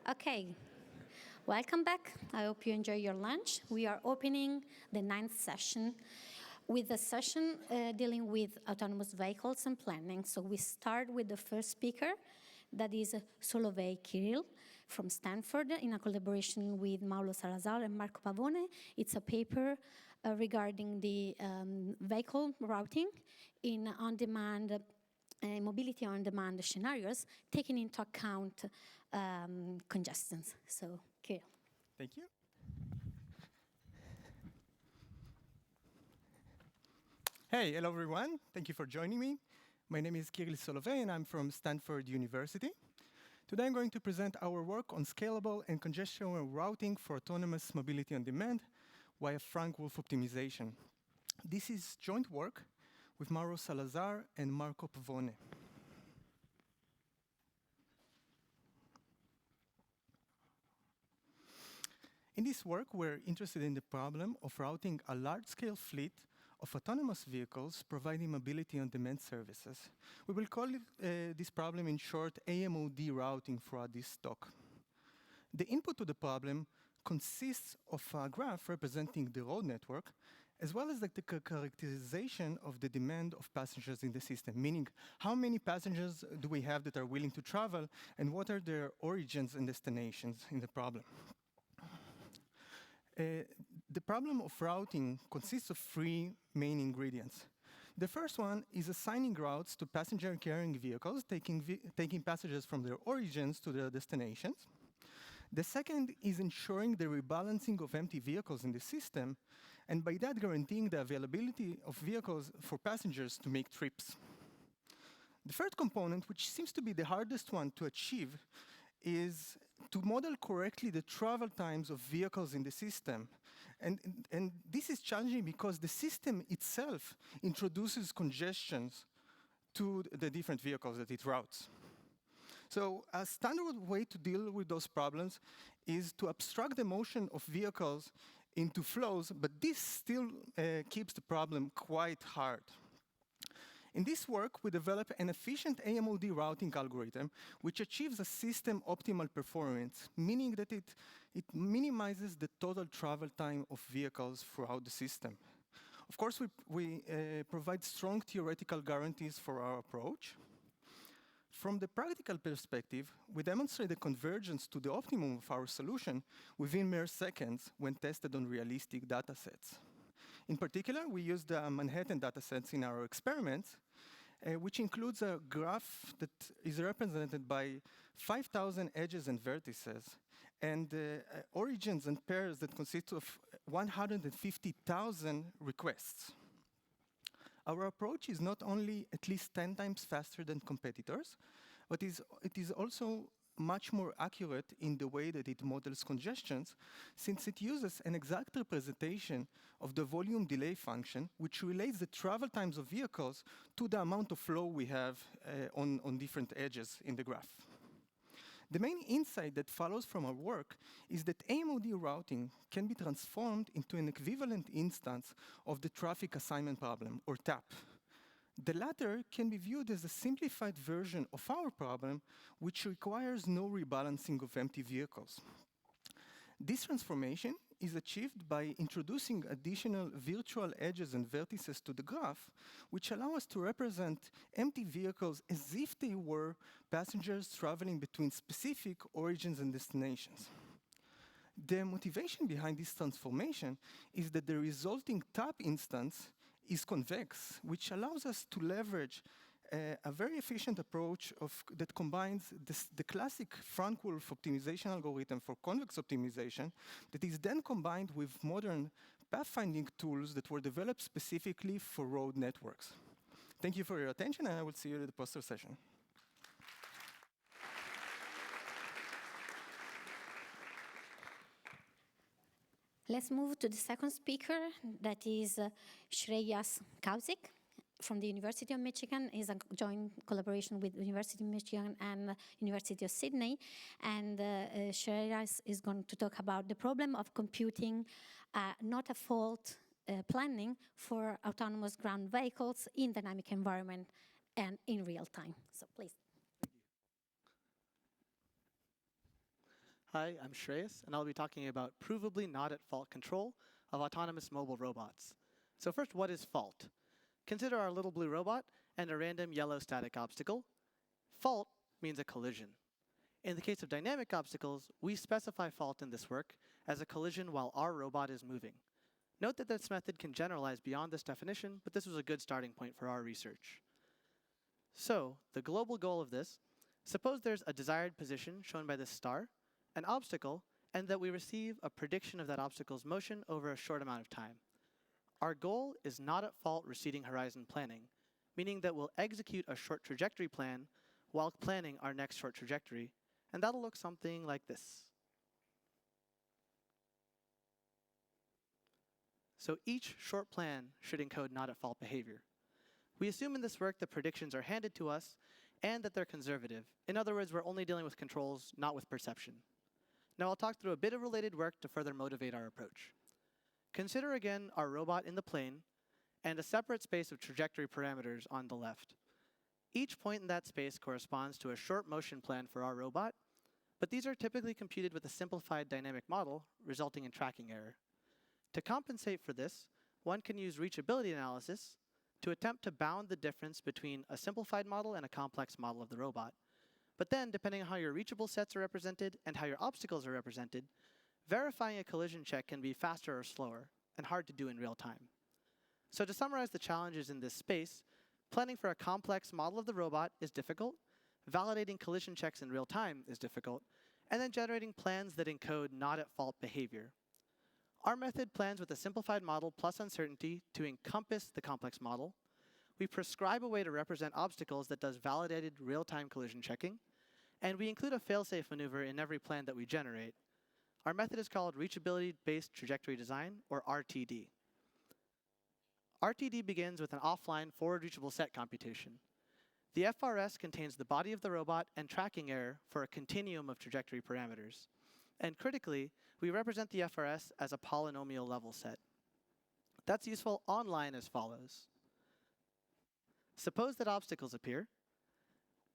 Okay, welcome back. I hope you enjoy your lunch. We are opening the 9th session with a session dealing with autonomous vehicles and planning. So we start with the first speaker, that is Solovey Kirill from Stanford in a collaboration with Mauro Salazar and Marco Pavone. It's a paper regarding the vehicle routing in on-demand mobility on-demand scenarios, taking into account congestions. So, Kirill. Thank you. Hey, hello everyone. Thank you for joining me. My name is Kirill Solovey and I'm from Stanford University. Today I'm going to present our work on scalable and congestion-aware routing for autonomous mobility on demand via Frank-Wolfe optimization. This is joint work with Mauro Salazar and Marco Pavone. In this work, we're interested in the problem of routing a large-scale fleet of autonomous vehicles providing mobility-on-demand services. We will call this problem, in short, AMOD routing throughout this talk. The input to the problem consists of a graph representing the road network, as well as the characterization of the demand of passengers in the system, meaning how many passengers do we have that are willing to travel, and what are their origins and destinations in the problem. The problem of routing consists of three main ingredients. The first one is assigning routes to passenger-carrying vehicles, taking passengers from their origins to their destinations. The second is ensuring the rebalancing of empty vehicles in the system, and by that guaranteeing the availability of vehicles for passengers to make trips. The third component, which seems to be the hardest one to achieve, is to model correctly the travel times of vehicles in the system. And this is challenging because the system itself introduces congestions to the different vehicles that it routes. So a standard way to deal with those problems is to abstract the motion of vehicles into flows, but this still keeps the problem quite hard. In this work, we develop an efficient AMOD routing algorithm which achieves a system-optimal performance, meaning that it minimizes the total travel time of vehicles throughout the system. Of course, we provide strong theoretical guarantees for our approach. From the practical perspective, we demonstrate the convergence to the optimum of our solution within mere seconds when tested on realistic data sets. In particular, we used the Manhattan datasets in our experiments, which includes a graph that is represented by 5,000 edges and vertices, and origins and pairs that consist of 150,000 requests. Our approach is not only at least 10 times faster than competitors, but it is also much more accurate in the way that it models congestions, since it uses an exact representation of the volume delay function, which relates the travel times of vehicles to the amount of flow we have on different edges in the graph. The main insight that follows from our work is that AMOD routing can be transformed into an equivalent instance of the traffic assignment problem, or TAP. The latter can be viewed as a simplified version of our problem, which requires no rebalancing of empty vehicles. This transformation is achieved by introducing additional virtual edges and vertices to the graph, which allow us to represent empty vehicles as if they were passengers traveling between specific origins and destinations. The motivation behind this transformation is that the resulting TAP instance is convex, which allows us to leverage a very efficient approach that combines the classic Frank-Wolfe optimization algorithm for convex optimization that is then combined with modern pathfinding tools that were developed specifically for road networks. Thank you for your attention, and I will see you at the poster session. Let's move to the second speaker, that is Shreyas Kaushik from the University of Michigan. Is a joint collaboration with the University of Michigan and University of Sydney. And Shreyas is going to talk about the problem of computing not a fault planning for autonomous ground vehicles in dynamic environment and in real time. So please. Hi, I'm Shreyas, and I'll be talking about provably not at fault control of autonomous mobile robots. So first, what is fault? Consider our little blue robot and a random yellow static obstacle. Fault means a collision. In the case of dynamic obstacles, we specify fault in this work as a collision while our robot is moving. Note that this method can generalize beyond this definition, but this was a good starting point for our research. So, the global goal of this, suppose there's a desired position shown by this star, an obstacle, and that we receive a prediction of that obstacle's motion over a short amount of time. Our goal is not at fault receding horizon planning, meaning that we'll execute a short trajectory plan while planning our next short trajectory, and that'll look something like this. So each short plan should encode not at fault behavior. We assume in this work that predictions are handed to us and that they're conservative. In other words, we're only dealing with controls, not with perception. Now I'll talk through a bit of related work to further motivate our approach. Consider again our robot in the plane and a separate space of trajectory parameters on the left. Each point in that space corresponds to a short motion plan for our robot, but these are typically computed with a simplified dynamic model, resulting in tracking error. To compensate for this, one can use reachability analysis to attempt to bound the difference between a simplified model and a complex model of the robot. But then, depending on how your reachable sets are represented and how your obstacles are represented, verifying a collision check can be faster or slower and hard to do in real time. So to summarize the challenges in this space, planning for a complex model of the robot is difficult, validating collision checks in real time is difficult, and then generating plans that encode not at fault behavior. Our method plans with a simplified model plus uncertainty to encompass the complex model. We prescribe a way to represent obstacles that does validated real-time collision checking, and we include a fail-safe maneuver in every plan that we generate. Our method is called Reachability-Based Trajectory Design, or RTD. RTD begins with an offline forward reachable set computation. The FRS contains the body of the robot and tracking error for a continuum of trajectory parameters. And critically, we represent the FRS as a polynomial level set. That's useful online as follows. Suppose that obstacles appear.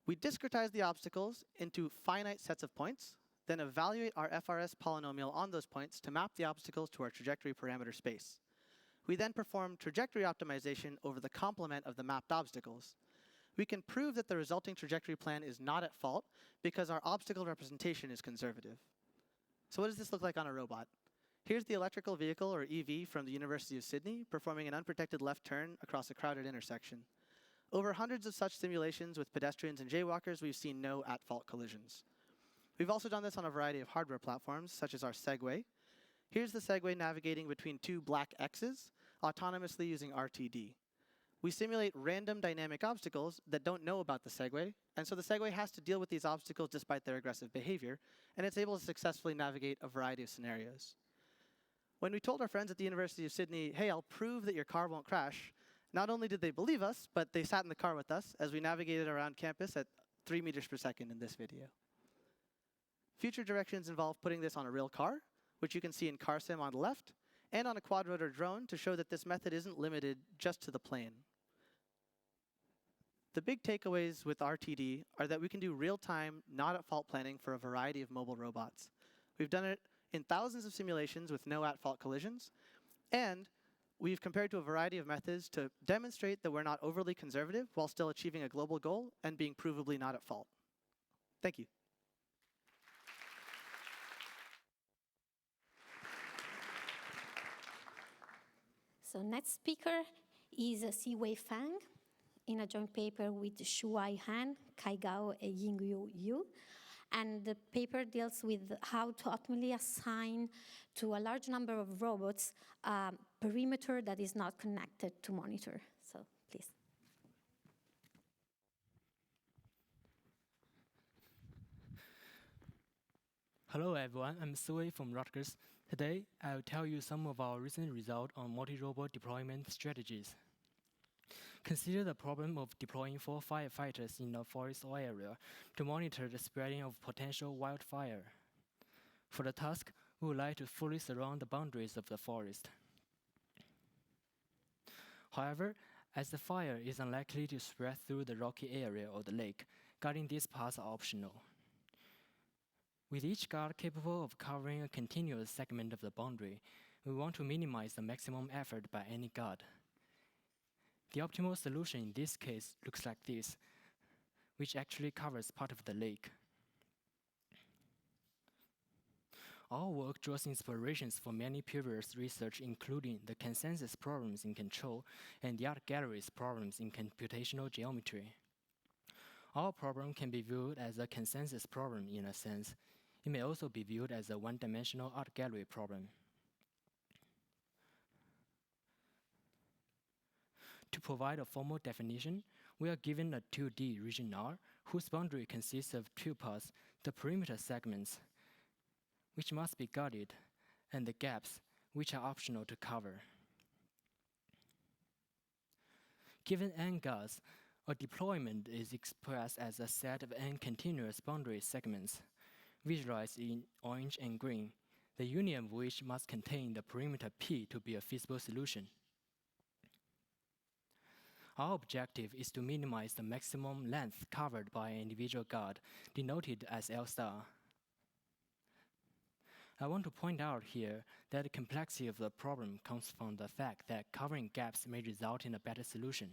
We discretize the obstacles into finite sets of points, then evaluate our FRS polynomial on those points to map the obstacles to our trajectory parameter space. We then perform trajectory optimization over the complement of the mapped obstacles. We can prove that the resulting trajectory plan is not at fault because our obstacle representation is conservative. So what does this look like on a robot? Here's the electrical vehicle, or EV, from the University of Sydney performing an unprotected left turn across a crowded intersection. Over hundreds of such simulations with pedestrians and jaywalkers, we've seen no at-fault collisions. We've also done this on a variety of hardware platforms, such as our Segway. Here's the Segway navigating between two black X's, autonomously using RTD. We simulate random dynamic obstacles that don't know about the Segway, and so the Segway has to deal with these obstacles despite their aggressive behavior, and it's able to successfully navigate a variety of scenarios. When we told our friends at the University of Sydney, hey, I'll prove that your car won't crash, not only did they believe us, but they sat in the car with us as we navigated around campus at 3 meters per second in this video. Future directions involve putting this on a real car, which you can see in CarSim on the left, and on a quadrotor drone to show that this method isn't limited just to the plane. The big takeaways with RTD are that we can do real-time, not-at-fault planning for a variety of mobile robots. We've done it in thousands of simulations with no at-fault collisions, and we've compared to a variety of methods to demonstrate that we're not overly conservative while still achieving a global goal and being provably not at fault. Thank you. So next speaker is Siwei Fang in a joint paper with Shuai Han, Kai Gao, and Yingyu Yu. And the paper deals with how to optimally assign to a large number of robots a perimeter that is not connected to monitor. So please. Hello everyone, I'm Siwei from Rutgers. Today, I'll tell you some of our recent results on multi-robot deployment strategies. Consider the problem of deploying 4 firefighters in a forest or area to monitor the spreading of potential wildfire. For the task, we would like to fully surround the boundaries of the forest. However, as the fire is unlikely to spread through the rocky area or the lake, guarding these parts are optional. With each guard capable of covering a continuous segment of the boundary, we want to minimize the maximum effort by any guard. The optimal solution in this case looks like this, which actually covers part of the lake. Our work draws inspirations from many previous research, including the consensus problems in control and the art gallery's problems in computational geometry. Our problem can be viewed as a consensus problem in a sense. It may also be viewed as a one-dimensional art gallery problem. To provide a formal definition, we are given a 2D region R, whose boundary consists of two parts, the perimeter segments, which must be guarded, and the gaps, which are optional to cover. Given n guards, a deployment is expressed as a set of n continuous boundary segments, visualized in orange and green, the union of which must contain the perimeter P to be a feasible solution. Our objective is to minimize the maximum length covered by an individual guard, denoted as L star. I want to point out here that the complexity of the problem comes from the fact that covering gaps may result in a better solution.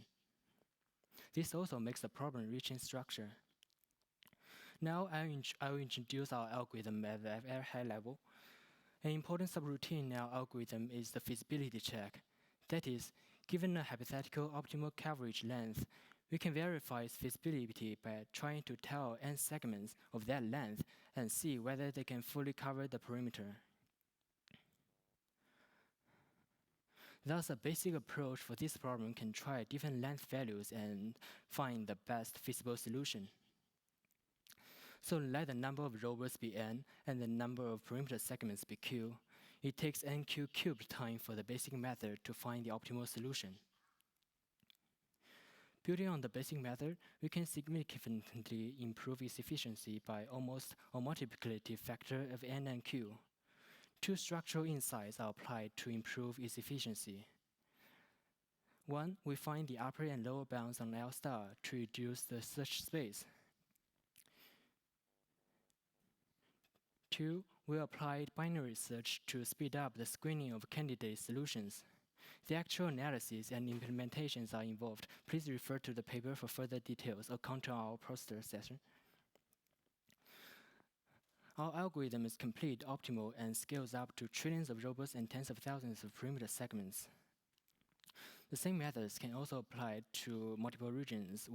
This also makes the problem rich in structure. Now I will introduce our algorithm at a very high level. An important subroutine in our algorithm is the feasibility check. That is, given a hypothetical optimal coverage length, we can verify its feasibility by trying to tell n segments of that length and see whether they can fully cover the perimeter. Thus, a basic approach for this problem can try different length values and find the best feasible solution. So let the number of robots be n and the number of perimeter segments be q. It takes nq cubed time for the basic method to find the optimal solution. Building on the basic method, we can significantly improve its efficiency by almost a multiplicative factor of n and q. Two structural insights are applied to improve its efficiency. One, we find the upper and lower bounds on L star to reduce the search space. Two, we applied binary search to speed up the screening of candidate solutions. The actual analysis and implementations are involved. Please refer to the paper for further details or come to our poster session. Our algorithm is complete, optimal, and scales up to trillions of robots and tens of thousands of perimeter segments. The same methods can also apply to multiple regions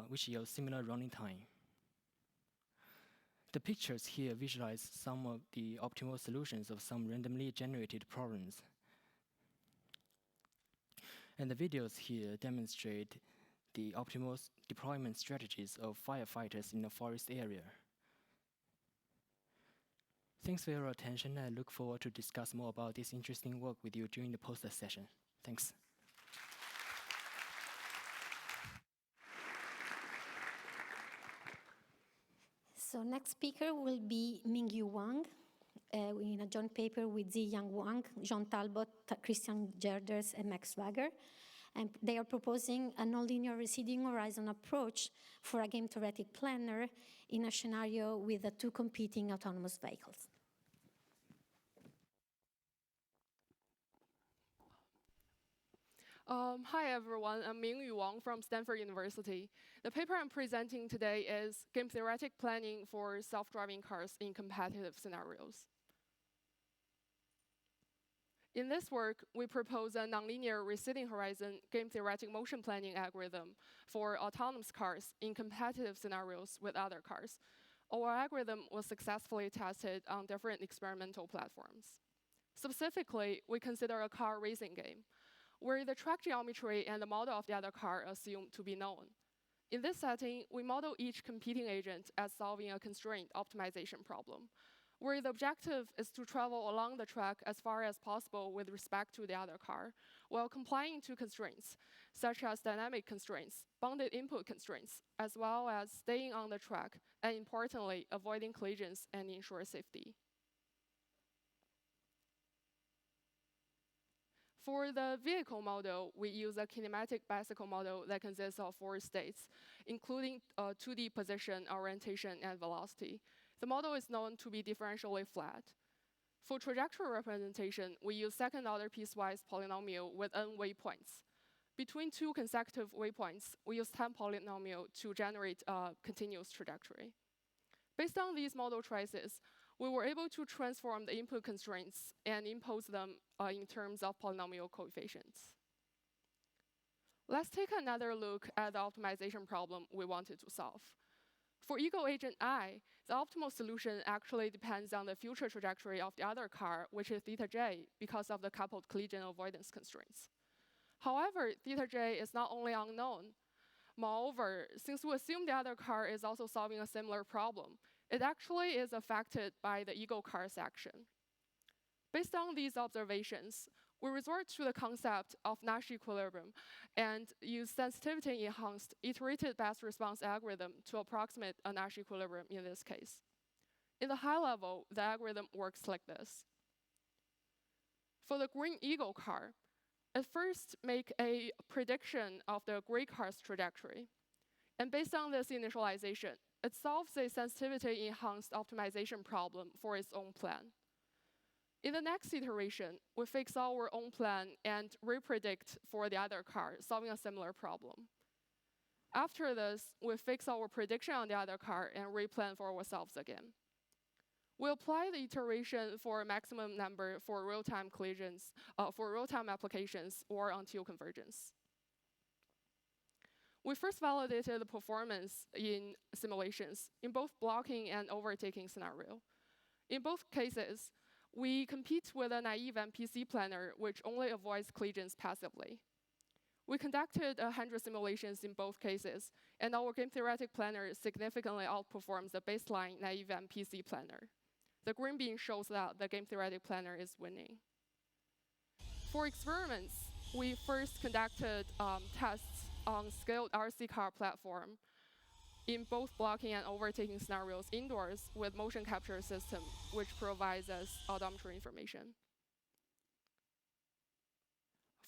which yield similar running time. The pictures here visualize some of the optimal solutions of some randomly generated problems. And the videos here demonstrate the optimal deployment strategies of firefighters in a forest area. Thanks for your attention. I look forward to discuss more about this interesting work with you during the poster session. Thanks. So next speaker will be Mingyu Wang in a joint paper with Ziyang Wang, Jean Talbot, Christian Gerders, and Max Wager. And they are proposing a nonlinear receding horizon approach for a game theoretic planner in a scenario with two competing autonomous vehicles. Hi everyone, I'm Mingyu Wang from Stanford University. The paper I'm presenting today is Game Theoretic Planning for Self-Driving Cars in Competitive Scenarios. In this work, we propose a nonlinear receding horizon game theoretic motion planning algorithm for autonomous cars in competitive scenarios with other cars. Our algorithm was successfully tested on different experimental platforms. Specifically, we consider a car racing game, where the track geometry and the model of the other car are assumed to be known. In this setting, we model each competing agent as solving a constraint optimization problem, where the objective is to travel along the track as far as possible with respect to the other car, while complying to constraints, such as dynamic constraints, bounded input constraints, as well as staying on the track, and importantly, avoiding collisions and ensure safety. For the vehicle model, we use a kinematic bicycle model that consists of 4 states, including 2D position, orientation, and velocity. The model is known to be differentially flat. For trajectory representation, we use second-order piecewise polynomial with n waypoints. Between two consecutive waypoints, we use time polynomial to generate a continuous trajectory. Based on these model choices, we were able to transform the input constraints and impose them in terms of polynomial coefficients. Let's take another look at the optimization problem we wanted to solve. For ego agent I, the optimal solution actually depends on the future trajectory of the other car, which is theta j, because of the coupled collision avoidance constraints. However, theta j is not only unknown. Moreover, since we assume the other car is also solving a similar problem, it actually is affected by the ego car's action. Based on these observations, we resort to the concept of Nash equilibrium and use sensitivity-enhanced iterated best response algorithm to approximate a Nash equilibrium in this case. In the high level, the algorithm works like this. For the green ego car, it first make a prediction of the gray car's trajectory. And based on this initialization, it solves a sensitivity-enhanced optimization problem for its own plan. In the next iteration, we fix our own plan and repredict for the other car, solving a similar problem. After this, we fix our prediction on the other car and replan for ourselves again. We apply the iteration for a maximum number for real-time collisions, for real-time applications, or until convergence. We first validated the performance in simulations in both blocking and overtaking scenario. In both cases, we compete with a naive MPC planner, which only avoids collisions passively. We conducted 100 simulations in both cases, and our game-theoretic planner significantly outperforms the baseline naive MPC planner. The green bean shows that the game-theoretic planner is winning. For experiments, we first conducted tests on scaled RC car platform in both blocking and overtaking scenarios indoors with motion capture system, which provides us odometry information.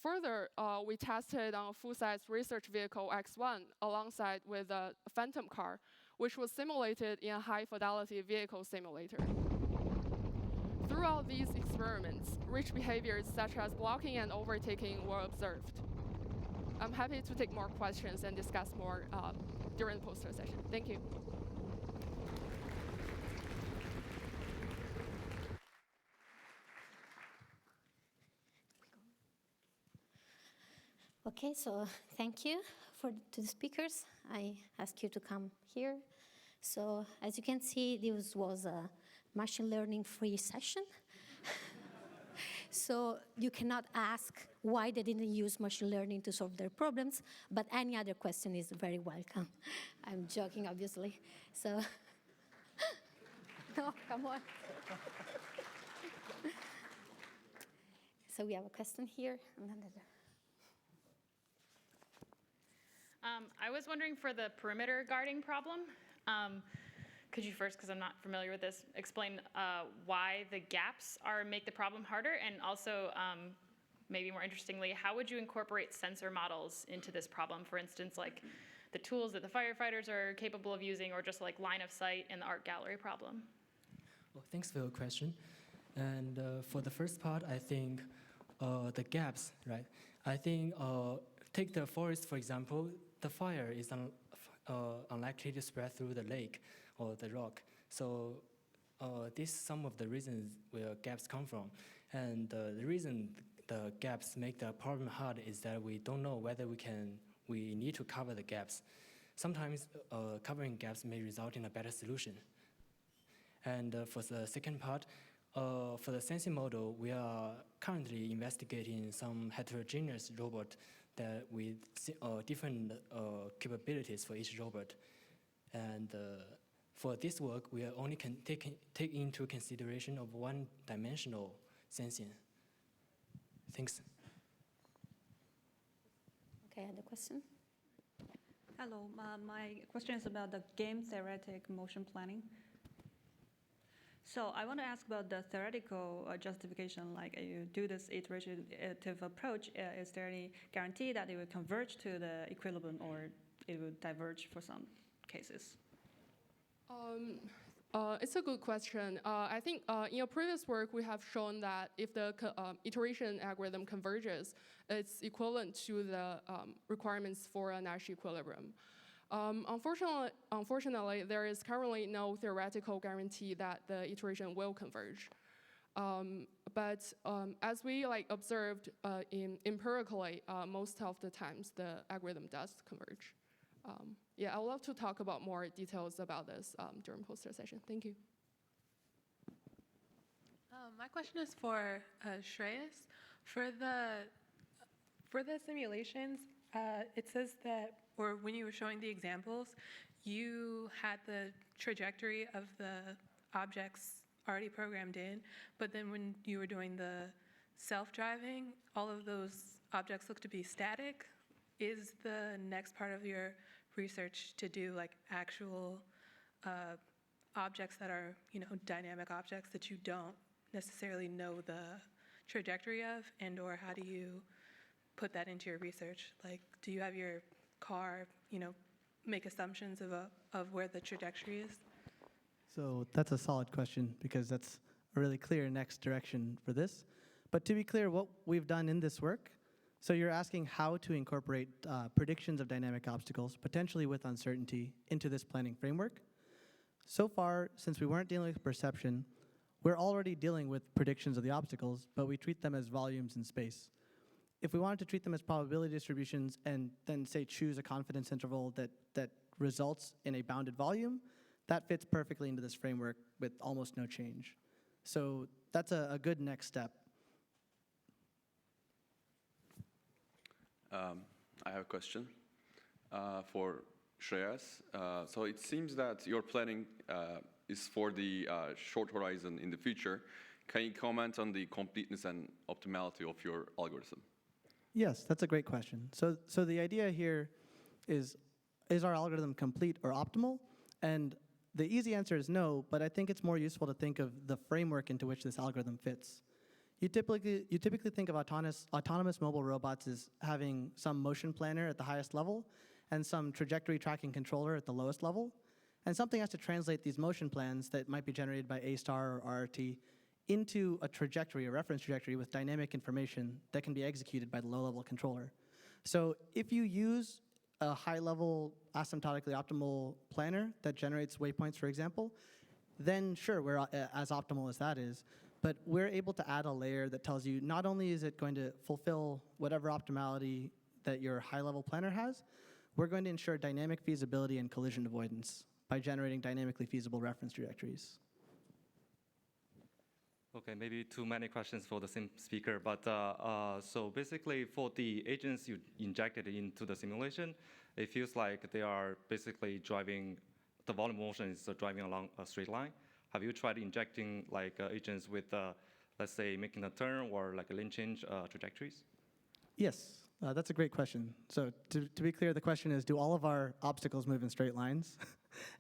Further, we tested on a full-size research vehicle X1 alongside with a phantom car, which was simulated in a high-fidelity vehicle simulator. Throughout these experiments, rich behaviors such as blocking and overtaking were observed. I'm happy to take more questions and discuss more during the poster session. Thank you. Okay, so thank you to the speakers. I ask you to come here. So as you can see, this was a machine learning free session. So you cannot ask why they didn't use machine learning to solve their problems, but any other question is very welcome. I'm joking, obviously. So, no, come on. So we have a question here. I was wondering for the perimeter guarding problem, could you first, because I'm not familiar with this, explain why the gaps make the problem harder? And also, maybe more interestingly, how would you incorporate sensor models into this problem? For instance, like the tools that the firefighters are capable of using, or just like line of sight in the art gallery problem? Well, thanks for your question. And for the first part, I think the gaps, right? I think, take the forest, for example, the fire is unlikely to spread through the lake or the rock. So this is some of the reasons where gaps come from. And the reason the gaps make the problem hard is that we don't know whether we need to cover the gaps. Sometimes covering gaps may result in a better solution. And for the second part, for the sensing model, we are currently investigating some heterogeneous robot that with different capabilities for each robot. And for this work, we are only can take into consideration of one-dimensional sensing. Thanks. Okay, other question? Hello, my question is about the game theoretic motion planning. So I want to ask about the theoretical justification, like you do this iterative approach, is there any guarantee that it will converge to the equilibrium or it will diverge for some cases? It's a good question. I think in your previous work, we have shown that if the iteration algorithm converges, it's equivalent to the requirements for a Nash equilibrium. Unfortunately, there is currently no theoretical guarantee that the iteration will converge. But as we observed empirically, most of the times the algorithm does converge. Yeah, I would love to talk about more details about this during poster session. Thank you. My question is for Shreyas. For the simulations, it says that, or when you were showing the examples, you had the trajectory of the objects already programmed in, but then when you were doing the self-driving, all of those objects look to be static. Is the next part of your research to do actual objects that are, dynamic objects that you don't necessarily know the trajectory of, and or how do you put that into your research? Do you have your car, make assumptions of where the trajectory is? So that's a solid question because that's a really clear next direction for this. But to be clear, what we've done in this work, so you're asking how to incorporate predictions of dynamic obstacles, potentially with uncertainty, into this planning framework. So far, since we weren't dealing with perception, we're already dealing with predictions of the obstacles, but we treat them as volumes in space. If we wanted to treat them as probability distributions and then, say, choose a confidence interval that results in a bounded volume, that fits perfectly into this framework with almost no change. So that's a good next step. I have a question for Shreyas. So it seems that your planning is for the short horizon in the future. Can you comment on the completeness and optimality of your algorithm? Yes, that's a great question. So the idea here is our algorithm complete or optimal? And the easy answer is no, but I think it's more useful to think of the framework into which this algorithm fits. You typically think of autonomous mobile robots as having some motion planner at the highest level and some trajectory tracking controller at the lowest level. And something has to translate these motion plans that might be generated by A-star or RRT into a trajectory, a reference trajectory with dynamic information that can be executed by the low-level controller. So if you use a high-level asymptotically optimal planner that generates waypoints, for example, then sure, we're as optimal as that is, but we're able to add a layer that tells you not only is it going to fulfill whatever optimality that your high-level planner has, we're going to ensure dynamic feasibility and collision avoidance by generating dynamically feasible reference trajectories. Okay, maybe too many questions for the same speaker, but so basically for the agents you injected into the simulation, it feels like they are basically driving, the volume motion is driving along a straight line. Have you tried injecting agents with, let's say, making a turn or a lane change trajectories? Yes, that's a great question. So to be clear, the question is, do all of our obstacles move in straight lines?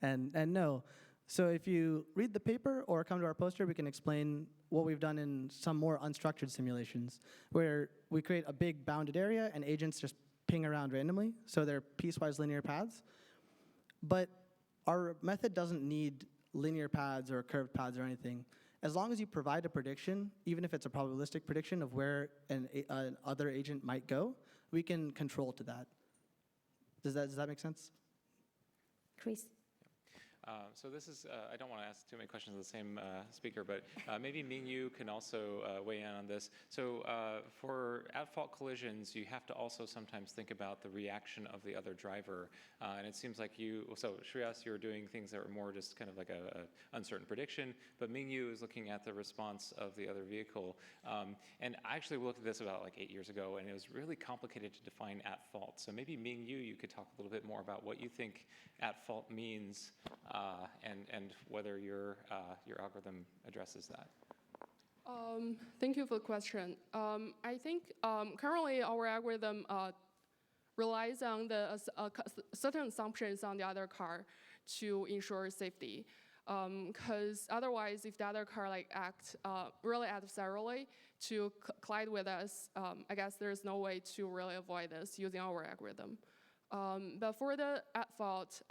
and no. So if you read the paper or come to our poster, we can explain what we've done in some more unstructured simulations, where we create a big bounded area and agents just ping around randomly, so they're piecewise linear paths. But our method doesn't need linear paths or curved paths or anything. As long as you provide a prediction, even if it's a probabilistic prediction of where an other agent might go, we can control to that. Does that make sense? Chris? So this is, I don't want to ask too many questions of the same speaker, but maybe Mingyu can also weigh in on this. So for at-fault collisions, you have to also sometimes think about the reaction of the other driver. And it seems like so Shreyas, you're doing things that are more just kind of like a uncertain prediction, but Mingyu is looking at the response of the other vehicle. And I actually looked at this about 8 years ago, and it was really complicated to define at-fault. So maybe Mingyu, you could talk a little bit more about what you think at-fault means, and whether your algorithm addresses that. Thank you for the question. I think currently our algorithm relies on the certain assumptions on the other car to ensure safety. Because otherwise, if the other car acts really adversarially to collide with us, I guess there's no way to really avoid this using our algorithm. But for the at-fault,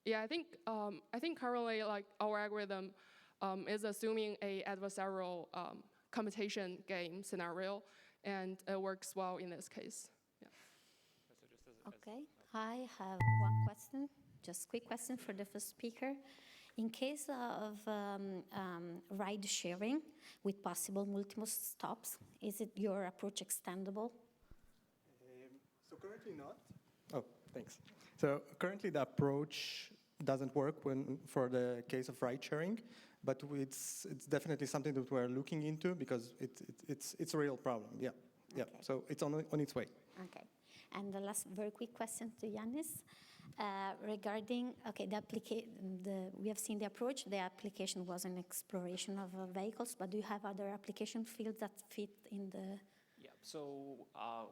Yeah, I think currently like our algorithm is assuming a adversarial computation game scenario, and it works well in this case. Yeah. Okay, I have one question, just quick question for the first speaker. In case of ride sharing with possible multiple stops, is it your approach extendable? So currently not. Oh, thanks. So currently the approach doesn't work for the case of ride sharing, but it's definitely something that we're looking into because it's a real problem. Yeah, yeah. Okay. So it's on its way. Okay. And the last very quick question to Yannis. Regarding, okay, we have seen the approach, the application was an exploration of vehicles, but do you have other application fields that fit in the... Yeah, so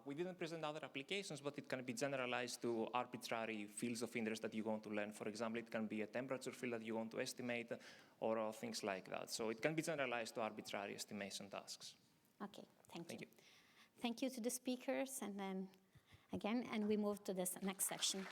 we didn't present other applications, but it can be generalized to arbitrary fields of interest that you want to learn. For example, it can be a temperature field that you want to estimate or things like that. So it can be generalized to arbitrary estimation tasks. Okay, thank you. Thank you to the speakers, and then again, and we move to this next section.